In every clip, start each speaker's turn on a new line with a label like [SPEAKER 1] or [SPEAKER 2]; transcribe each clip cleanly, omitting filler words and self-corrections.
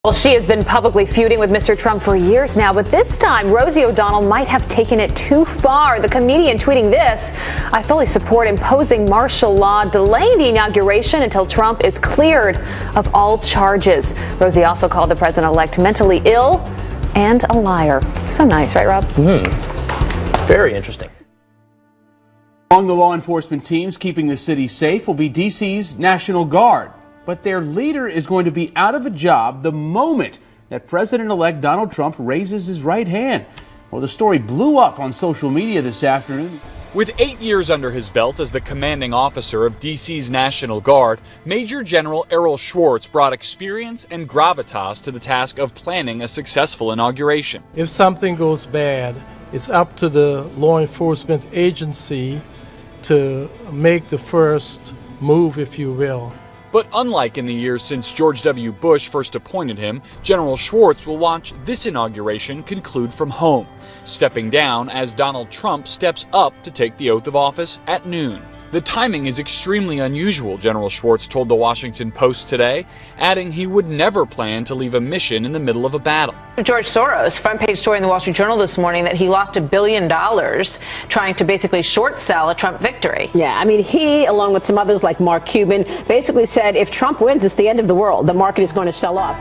[SPEAKER 1] Well, she has been publicly feuding with Mr. Trump for years now, but this time Rosie O'Donnell might have taken it too far. The comedian tweeting this: "I fully support imposing martial law, delaying the inauguration until Trump is cleared of all charges." Rosie also called the president-elect mentally ill and a liar. So nice, right, Rob?
[SPEAKER 2] Very interesting.
[SPEAKER 3] Among the law enforcement teams keeping the city safe will be D.C.'s National Guard. But their leader is going to be out of a job the moment that President-elect Donald Trump raises his right hand. Well, the story blew up on social media this afternoon.
[SPEAKER 4] With 8 years under his belt as the commanding officer of D.C.'s National Guard, Major General Errol Schwartz brought experience and gravitas to the task of planning a successful inauguration.
[SPEAKER 5] If something goes bad, it's up to the law enforcement agency to make the first move, if you will.
[SPEAKER 4] But unlike in the years since George W. Bush first appointed him, General Schwartz will watch this inauguration conclude from home, stepping down as Donald Trump steps up to take the oath of office at noon. The timing is extremely unusual, General Schwartz told the Washington Post today, adding he would never plan to leave a mission in the middle of a battle.
[SPEAKER 6] George Soros, front page story in the Wall Street Journal this morning that he lost $1 billion trying to basically short sell a Trump victory.
[SPEAKER 7] Yeah, I mean, he, along with some others like Mark Cuban, basically said if Trump wins, it's the end of the world. The market is going to sell off.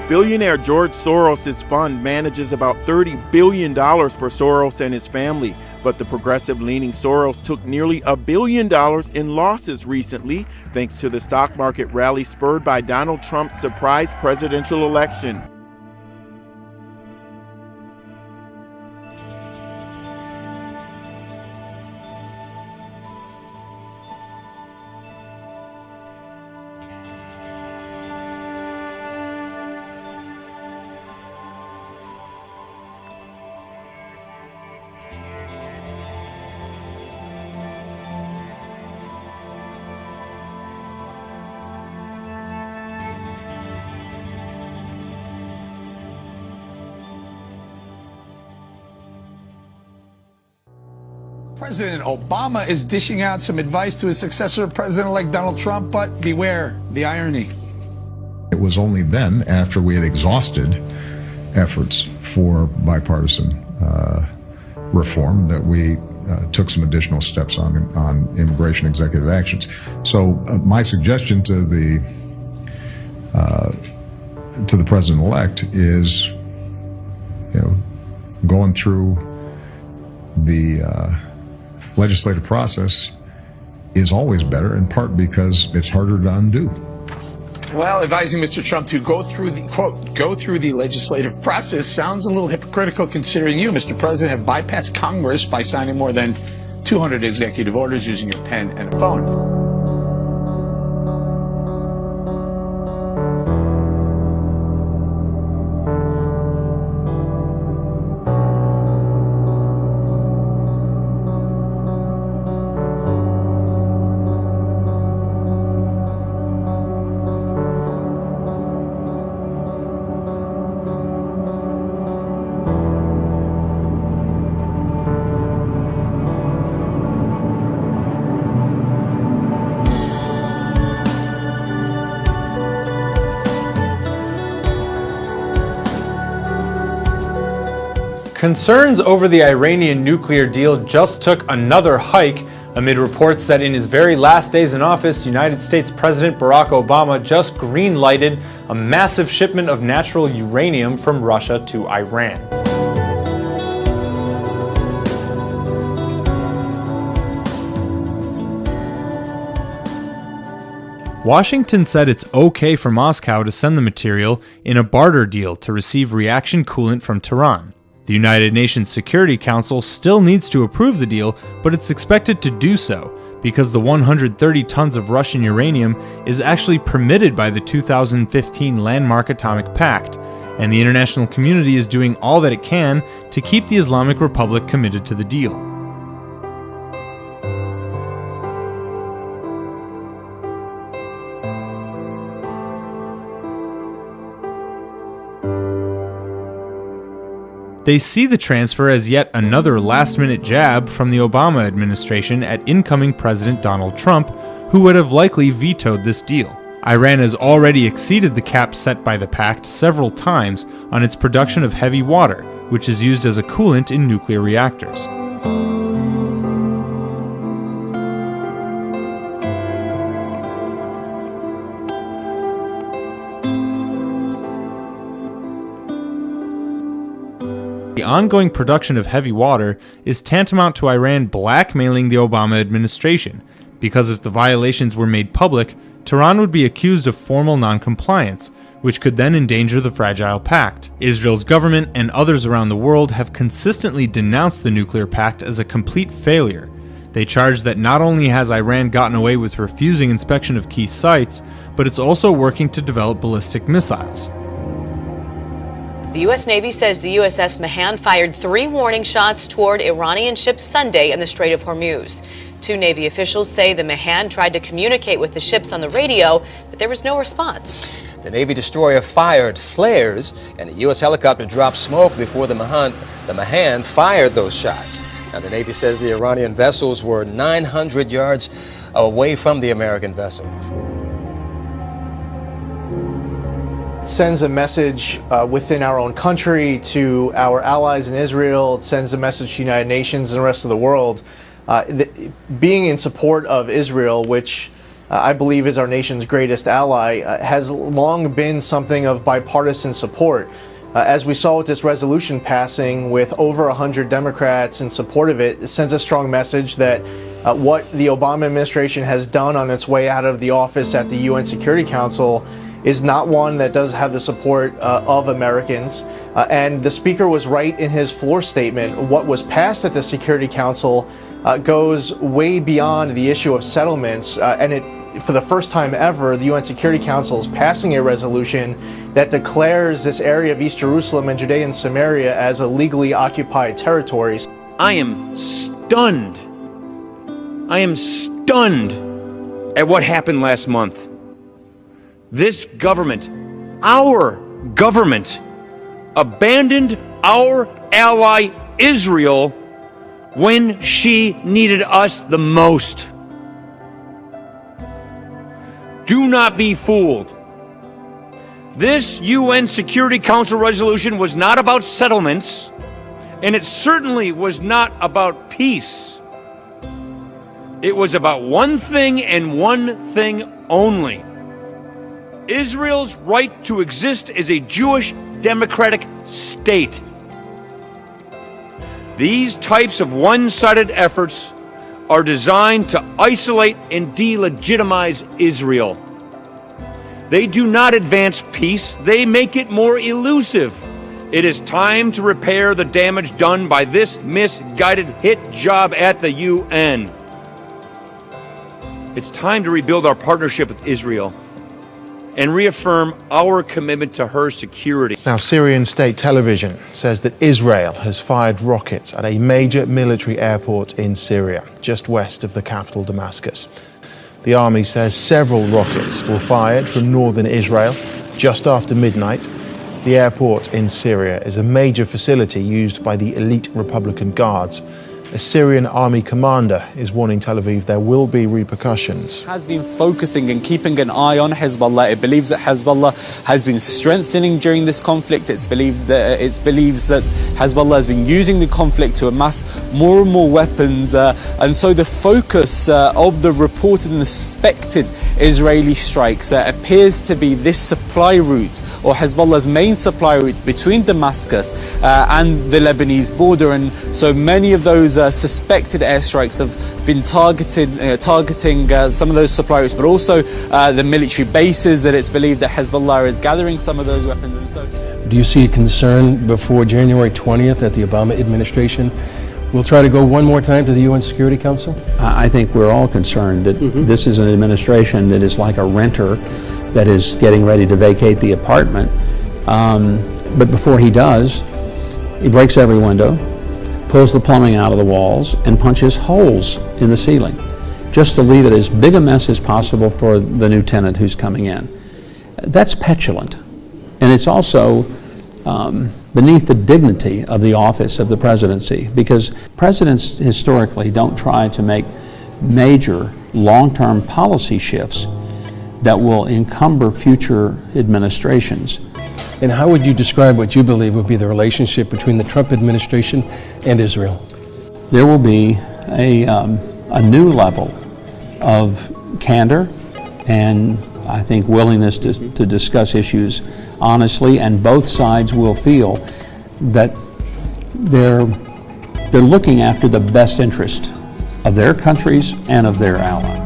[SPEAKER 8] Billionaire George Soros' fund manages about $30 billion for Soros and his family, but the progressive-leaning Soros took nearly $1 billion in losses recently, thanks to the stock market rally spurred by Donald Trump's surprise presidential election.
[SPEAKER 9] President Obama is dishing out some advice to his successor, President-elect Donald Trump, but beware the irony.
[SPEAKER 10] It was only then, after we had exhausted efforts for bipartisan reform, that we took some additional steps on immigration executive actions. So my suggestion to the president-elect is, going through the legislative process is always better, in part because it's harder to undo.
[SPEAKER 9] Well, advising Mr. Trump to go through the, quote, go through the legislative process sounds a little hypocritical considering you, Mr. President, have bypassed Congress by signing more than 200 executive orders using your pen and a phone.
[SPEAKER 11] Concerns over the Iranian nuclear deal just took another hike amid reports that in his very last days in office, United States President Barack Obama just green-lighted a massive shipment of natural uranium from Russia to Iran. Washington said it's okay for Moscow to send the material in a barter deal to receive reaction coolant from Tehran. The United Nations Security Council still needs to approve the deal, but it's expected to do so because the 130 tons of Russian uranium is actually permitted by the 2015 Landmark Atomic Pact, and the international community is doing all that it can to keep the Islamic Republic committed to the deal. They see the transfer as yet another last-minute jab from the Obama administration at incoming President Donald Trump, who would have likely vetoed this deal. Iran has already exceeded the cap set by the pact several times on its production of heavy water, which is used as a coolant in nuclear reactors. The ongoing production of heavy water is tantamount to Iran blackmailing the Obama administration, because if the violations were made public, Tehran would be accused of formal noncompliance, which could then endanger the fragile pact. Israel's government and others around the world have consistently denounced the nuclear pact as a complete failure. They charge that not only has Iran gotten away with refusing inspection of key sites, but it's also working to develop ballistic missiles.
[SPEAKER 12] The U.S. Navy says the USS Mahan fired 3 warning shots toward Iranian ships Sunday in the Strait of Hormuz. 2 Navy officials say the Mahan tried to communicate with the ships on the radio, but there was no response.
[SPEAKER 2] The Navy destroyer fired flares, and a U.S. helicopter dropped smoke before the Mahan fired those shots. Now, the Navy says the Iranian vessels were 900 yards away from the American vessel.
[SPEAKER 13] Sends a message within our own country to our allies in Israel. It sends a message to the United Nations and the rest of the world. Being in support of Israel, which I believe is our nation's greatest ally, has long been something of bipartisan support. As we saw with this resolution passing with over 100 Democrats in support of it, it sends a strong message that what the Obama administration has done on its way out of the office at the UN Security Council is not one that does have the support of Americans. And the Speaker was right in his floor statement. What was passed at the Security Council goes way beyond the issue of settlements. For the first time ever, the UN Security Council is passing a resolution that declares this area of East Jerusalem and Judea and Samaria as a legally occupied territory.
[SPEAKER 14] I am stunned. I am stunned at what happened last month. This government, our government, abandoned our ally Israel when she needed us the most. Do not be fooled. This UN Security Council resolution was not about settlements, and it certainly was not about peace. It was about one thing and one thing only: Israel's right to exist as a Jewish democratic state. These types of one-sided efforts are designed to isolate and delegitimize Israel. They do not advance peace, they make it more elusive. It is time to repair the damage done by this misguided hit job at the UN. It's time to rebuild our partnership with Israel and reaffirm our commitment to her security.
[SPEAKER 15] Now, Syrian state television says that Israel has fired rockets at a major military airport in Syria, just west of the capital Damascus. The army says several rockets were fired from northern Israel just after midnight. The airport in Syria is a major facility used by the elite Republican Guards. A Syrian army commander is warning Tel Aviv there will be repercussions.
[SPEAKER 16] Has been focusing and keeping an eye on Hezbollah. It believes that Hezbollah has been strengthening during this conflict. It believes that Hezbollah has been using the conflict to amass more and more weapons. And so the focus of the reported and the suspected Israeli strikes appears to be this supply route, or Hezbollah's main supply route between Damascus and the Lebanese border. And so many of those suspected airstrikes have been targeting some of those supply routes, but also the military bases that it's believed that Hezbollah is gathering some of those weapons. And so,
[SPEAKER 17] do you see a concern before January 20th that the Obama administration will try to go one more time to the UN Security Council?
[SPEAKER 18] I think we're all concerned that this is an administration that is like a renter that is getting ready to vacate the apartment. But before he does, he breaks every window, pulls the plumbing out of the walls, and punches holes in the ceiling, just to leave it as big a mess as possible for the new tenant who's coming in. That's petulant. And it's also beneath the dignity of the office of the presidency, because presidents historically don't try to make major long-term policy shifts that will encumber future administrations.
[SPEAKER 17] And how would you describe what you believe would be the relationship between the Trump administration and Israel?
[SPEAKER 18] There will be a new level of candor and I think willingness to discuss issues honestly, and both sides will feel that they're looking after the best interest of their countries and of their allies.